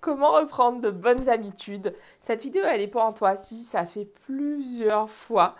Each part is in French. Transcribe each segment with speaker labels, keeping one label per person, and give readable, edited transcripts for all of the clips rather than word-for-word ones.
Speaker 1: Comment reprendre de bonnes habitudes? Cette vidéo, elle est pour toi si ça fait plusieurs fois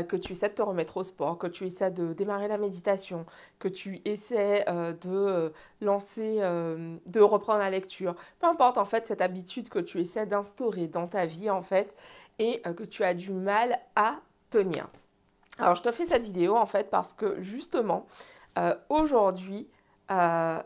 Speaker 1: que tu essaies de te remettre au sport, que tu essaies de démarrer la méditation, que tu essaies de lancer, de reprendre la lecture. Peu importe en fait cette habitude que tu essaies d'instaurer dans ta vie en fait et que tu as du mal à tenir. Alors je te fais cette vidéo en fait parce que justement aujourd'hui, euh,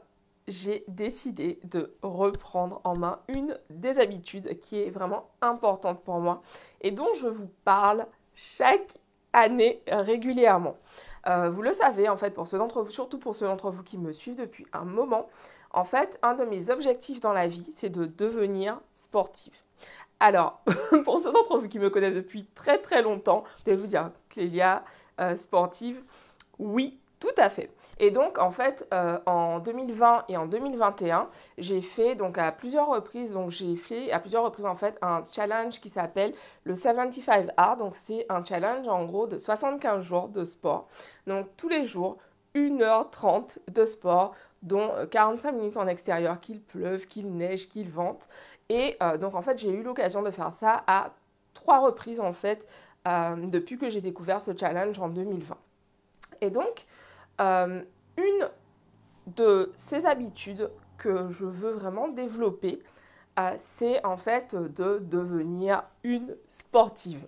Speaker 1: j'ai décidé de reprendre en main une des habitudes qui est vraiment importante pour moi et dont je vous parle chaque année régulièrement. Vous le savez, en fait, pour ceux d'entre vous, surtout pour ceux d'entre vous qui me suivent depuis un moment, en fait, un de mes objectifs dans la vie, c'est de devenir sportif. Alors, pour ceux d'entre vous qui me connaissent depuis très très longtemps, vous allez vous dire, Clélia, sportive, oui, tout à fait. Et donc, en fait, en 2020 et en 2021, j'ai fait donc à plusieurs reprises, en fait un challenge qui s'appelle le 75 Hard. Donc, c'est un challenge en gros de 75 jours de sport. Donc, tous les jours, 1h30 de sport, dont 45 minutes en extérieur, qu'il pleuve, qu'il neige, qu'il vente. Et donc, en fait, j'ai eu l'occasion de faire ça à 3 reprises, en fait, depuis que j'ai découvert ce challenge en 2020. Et donc, euh, une de ces habitudes que je veux vraiment développer, c'est en fait de devenir une sportive.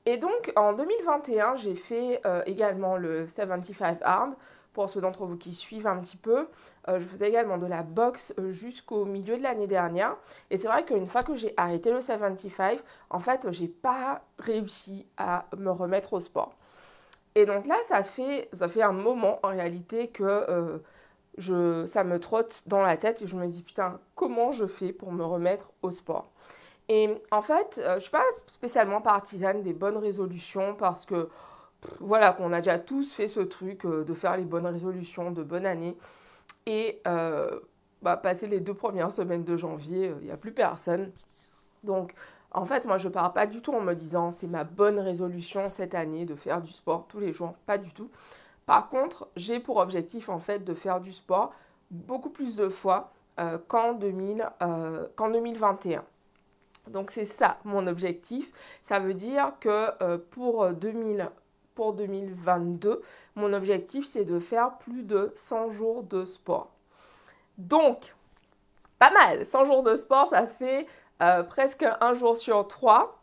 Speaker 1: Et donc en 2021, j'ai fait également le 75 Hard. Pour ceux d'entre vous qui suivent un petit peu, je faisais également de la boxe jusqu'au milieu de l'année dernière. Et c'est vrai qu'une fois que j'ai arrêté le 75, en fait, j'ai pas réussi à me remettre au sport. Et donc là, ça fait un moment en réalité que ça me trotte dans la tête et je me dis putain, comment je fais pour me remettre au sport? Et en fait, je ne suis pas spécialement partisane des bonnes résolutions parce que voilà, qu'on a déjà tous fait ce truc de faire les bonnes résolutions de bonne année et passer les 2 premières semaines de janvier, il n'y a plus personne. Donc, en fait, moi, je pars pas du tout en me disant c'est ma bonne résolution cette année de faire du sport tous les jours, pas du tout. Par contre, j'ai pour objectif en fait de faire du sport beaucoup plus de fois qu'en 2021. Donc c'est ça mon objectif. Ça veut dire que pour 2022, mon objectif c'est de faire plus de 100 jours de sport. Donc, pas mal. 100 jours de sport, ça fait presque un jour sur 3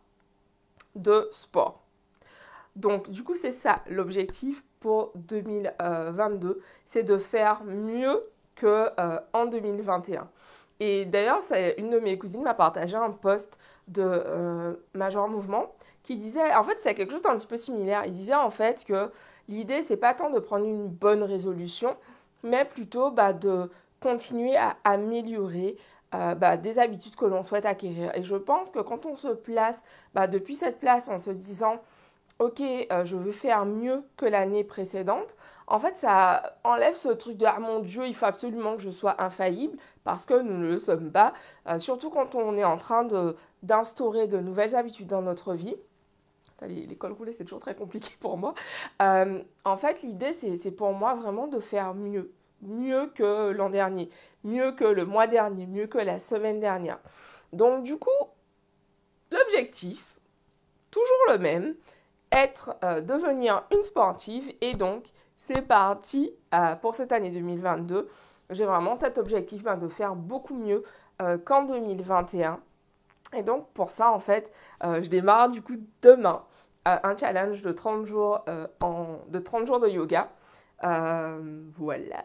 Speaker 1: de sport. Donc, du coup, c'est ça l'objectif pour 2022, c'est de faire mieux qu'en 2021. Et d'ailleurs, une de mes cousines m'a partagé un post de Major Mouvement qui disait, en fait, c'est quelque chose d'un petit peu similaire. Il disait en fait que l'idée, c'est pas tant de prendre une bonne résolution, mais plutôt de continuer à améliorer des habitudes que l'on souhaite acquérir. Et je pense que quand on se place depuis cette place en se disant ok, je veux faire mieux que l'année précédente, en fait, ça enlève ce truc de ah mon Dieu, il faut absolument que je sois infaillible parce que nous ne le sommes pas. Surtout quand on est en train d'instaurer de nouvelles habitudes dans notre vie. L'école roulée, c'est toujours très compliqué pour moi. En fait, l'idée, c'est pour moi vraiment de faire mieux. Mieux que l'an dernier, mieux que le mois dernier, mieux que la semaine dernière. Donc, du coup, l'objectif, toujours le même, devenir une sportive et donc c'est parti pour cette année 2022. J'ai vraiment cet objectif de faire beaucoup mieux qu'en 2021 et donc pour ça en fait je démarre du coup demain un challenge de 30 jours, de 30 jours de yoga. Voilà.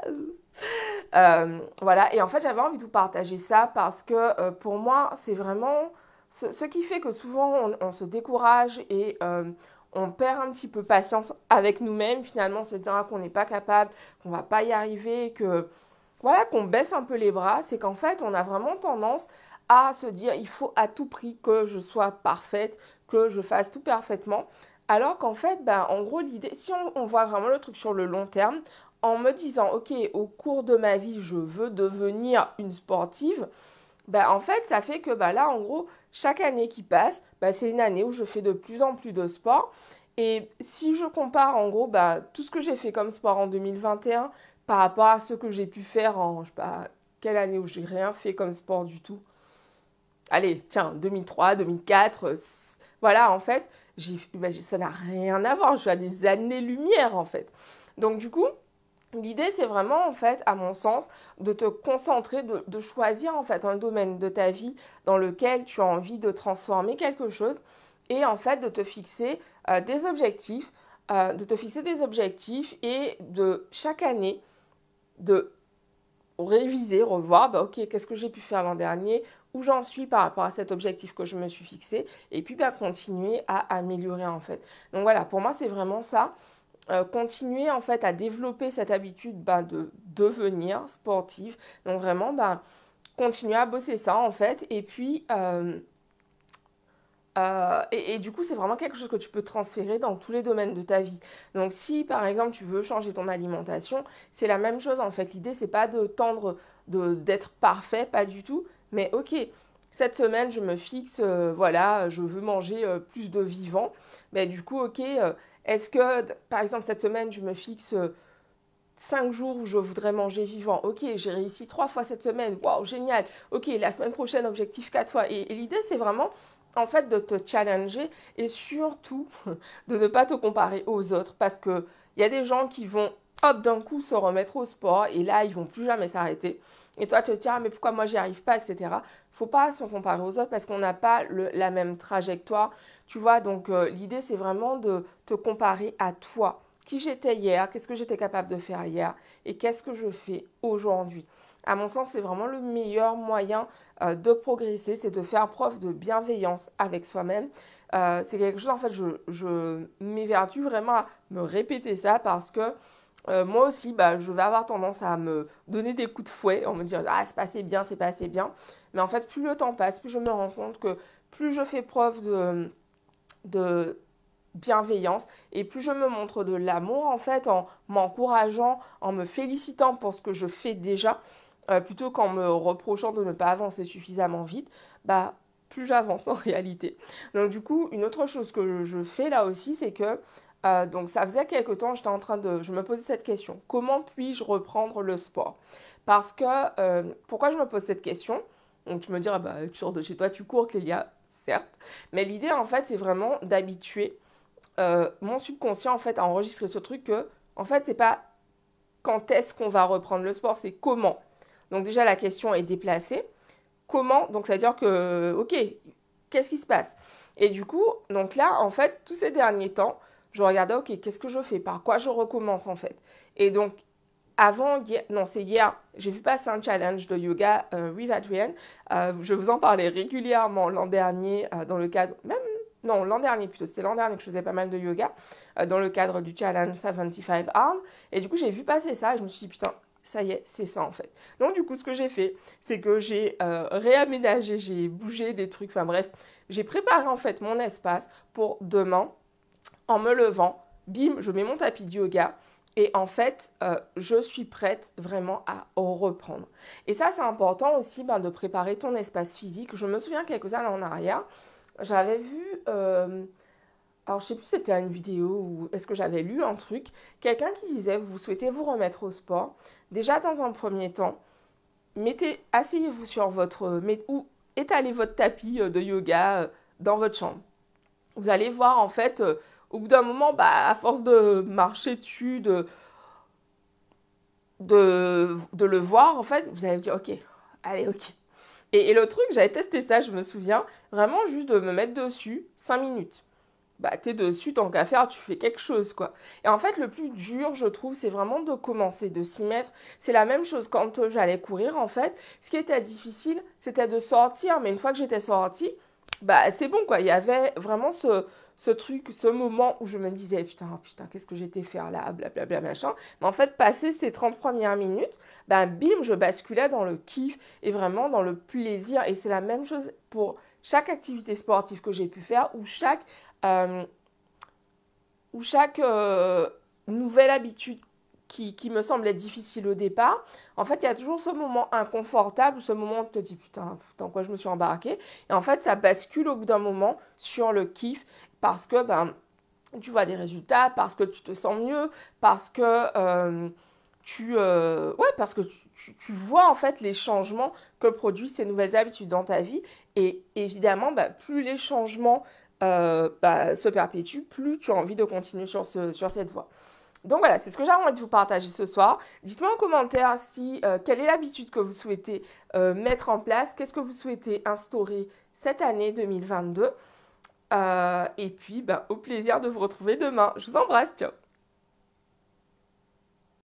Speaker 1: Voilà, et en fait j'avais envie de vous partager ça parce que pour moi c'est vraiment ce qui fait que souvent on se décourage et on perd un petit peu patience avec nous-mêmes, finalement, on se dira qu'on n'est pas capable, qu'on va pas y arriver, que voilà, qu'on baisse un peu les bras, c'est qu'en fait, on a vraiment tendance à se dire il faut à tout prix que je sois parfaite, que je fasse tout parfaitement. Alors qu'en fait, en gros, l'idée, si on voit vraiment le truc sur le long terme, en me disant, ok, au cours de ma vie, je veux devenir une sportive, en fait, ça fait que là, en gros, chaque année qui passe, c'est une année où je fais de plus en plus de sport. Et si je compare, en gros, tout ce que j'ai fait comme sport en 2021 par rapport à ce que j'ai pu faire en, je sais pas, quelle année où j'ai rien fait comme sport du tout. allez, tiens, 2003, 2004, voilà, en fait, ça n'a rien à voir, je suis à des années-lumière, en fait. Donc, du coup, l'idée, c'est vraiment, en fait, à mon sens, de te concentrer, de choisir, en fait, un domaine de ta vie dans lequel tu as envie de transformer quelque chose et, en fait, de te fixer des objectifs, et de chaque année, de réviser, revoir, bah, ok, qu'est-ce que j'ai pu faire l'an dernier, où j'en suis par rapport à cet objectif que je me suis fixé, et puis bah, continuer à améliorer en fait. Donc voilà, pour moi c'est vraiment ça. Continuer en fait à développer cette habitude bah, de devenir sportive. Donc vraiment, bah, continuer à bosser ça en fait, et puis et du coup, c'est vraiment quelque chose que tu peux transférer dans tous les domaines de ta vie. Donc, si par exemple tu veux changer ton alimentation, c'est la même chose en fait. L'idée, c'est pas de tendre d'être parfait, pas du tout. Mais ok, cette semaine, je me fixe, voilà, je veux manger plus de vivant. Mais du coup, ok, est-ce que par exemple cette semaine, je me fixe 5 jours où je voudrais manger vivant. Ok, j'ai réussi 3 fois cette semaine. Waouh, génial. Ok, la semaine prochaine, objectif 4 fois. Et l'idée, c'est vraiment, en fait, de te challenger et surtout de ne pas te comparer aux autres parce que il y a des gens qui vont, hop, d'un coup se remettre au sport et là, ils vont plus jamais s'arrêter. Et toi, tu te dis, ah, mais pourquoi moi, j'y arrive pas, etc. Faut pas se comparer aux autres parce qu'on n'a pas la même trajectoire. Tu vois, donc l'idée, c'est vraiment de te comparer à toi qui j'étais hier, qu'est-ce que j'étais capable de faire hier et qu'est-ce que je fais aujourd'hui. À mon sens, c'est vraiment le meilleur moyen de progresser, c'est de faire preuve de bienveillance avec soi-même. C'est quelque chose, en fait, je m'évertue vraiment à me répéter ça parce que moi aussi, bah, je vais avoir tendance à me donner des coups de fouet en me disant ah, c'est pas assez bien, c'est pas assez bien. Mais en fait, plus le temps passe, plus je me rends compte que plus je fais preuve de bienveillance et plus je me montre de l'amour en fait en m'encourageant, en me félicitant pour ce que je fais déjà plutôt qu'en me reprochant de ne pas avancer suffisamment vite, bah plus j'avance en réalité. Donc du coup, une autre chose que je fais là aussi, c'est que donc ça faisait quelque temps, je me posais cette question. Comment puis-je reprendre le sport? Parce que pourquoi je me pose cette question? Donc tu me diras, bah, tu sors de chez toi, tu cours, Clélia, certes. Mais l'idée en fait, c'est vraiment d'habituer mon subconscient en fait a enregistré ce truc que en fait c'est pas quand est-ce qu'on va reprendre le sport, c'est comment. Donc déjà la question est déplacée. Comment? Donc ça veut dire que ok, qu'est-ce qui se passe? Et du coup, donc là en fait tous ces derniers temps, je regardais ok, qu'est-ce que je fais? Par quoi je recommence en fait? Et donc avant, non, c'est hier, j'ai vu passer un challenge de yoga with Adrienne. Je vous en parlais régulièrement l'an dernier dans le cadre, même, non, l'an dernier plutôt, c'est l'an dernier que je faisais pas mal de yoga dans le cadre du challenge 75 Hard. Et du coup, j'ai vu passer ça et je me suis dit, putain, ça y est, c'est ça en fait. Donc du coup, ce que j'ai fait, c'est que j'ai réaménagé, j'ai bougé des trucs, enfin bref, j'ai préparé en fait mon espace pour demain, en me levant, bim, je mets mon tapis de yoga. Et en fait, je suis prête vraiment à reprendre. Et ça, c'est important aussi de préparer ton espace physique. Je me souviens quelques années en arrière, j'avais vu, alors je sais plus si c'était une vidéo ou est-ce que j'avais lu un truc, quelqu'un qui disait, vous souhaitez vous remettre au sport. Déjà, dans un premier temps, asseyez-vous sur ou étalez votre tapis de yoga dans votre chambre. Vous allez voir, en fait, au bout d'un moment, bah, à force de marcher dessus, de le voir, en fait, vous allez vous dire, ok, allez, ok. Et le truc, j'avais testé ça, je me souviens, vraiment juste de me mettre dessus 5 minutes. Bah, t'es dessus, tant qu'à faire, tu fais quelque chose, quoi. Et en fait, le plus dur, je trouve, c'est vraiment de commencer, de s'y mettre. C'est la même chose quand j'allais courir, en fait. Ce qui était difficile, c'était de sortir, mais une fois que j'étais sortie, bah, c'est bon, quoi. Il y avait vraiment ce truc, ce moment où je me disais, putain, qu'est-ce que j'étais faire là, blablabla, machin. Mais en fait, passé ces 30 premières minutes, bah, bim, je basculais dans le kiff et vraiment dans le plaisir. Et c'est la même chose pour chaque activité sportive que j'ai pu faire euh, ou chaque nouvelle habitude qui me semblait difficile au départ, en fait, il y a toujours ce moment inconfortable, ce moment où tu te dis, putain, dans quoi je me suis embarquée. Et en fait, ça bascule au bout d'un moment sur le kiff parce que tu vois des résultats, parce que tu te sens mieux, parce que ouais, parce que tu vois en fait les changements que produisent ces nouvelles habitudes dans ta vie. Et évidemment, bah, plus les changements se perpétuent, plus tu as envie de continuer sur cette voie. Donc voilà, c'est ce que j'ai envie de vous partager ce soir. Dites-moi en commentaire si quelle est l'habitude que vous souhaitez mettre en place, qu'est-ce que vous souhaitez instaurer cette année 2022. Et puis, bah, au plaisir de vous retrouver demain. Je vous embrasse, ciao.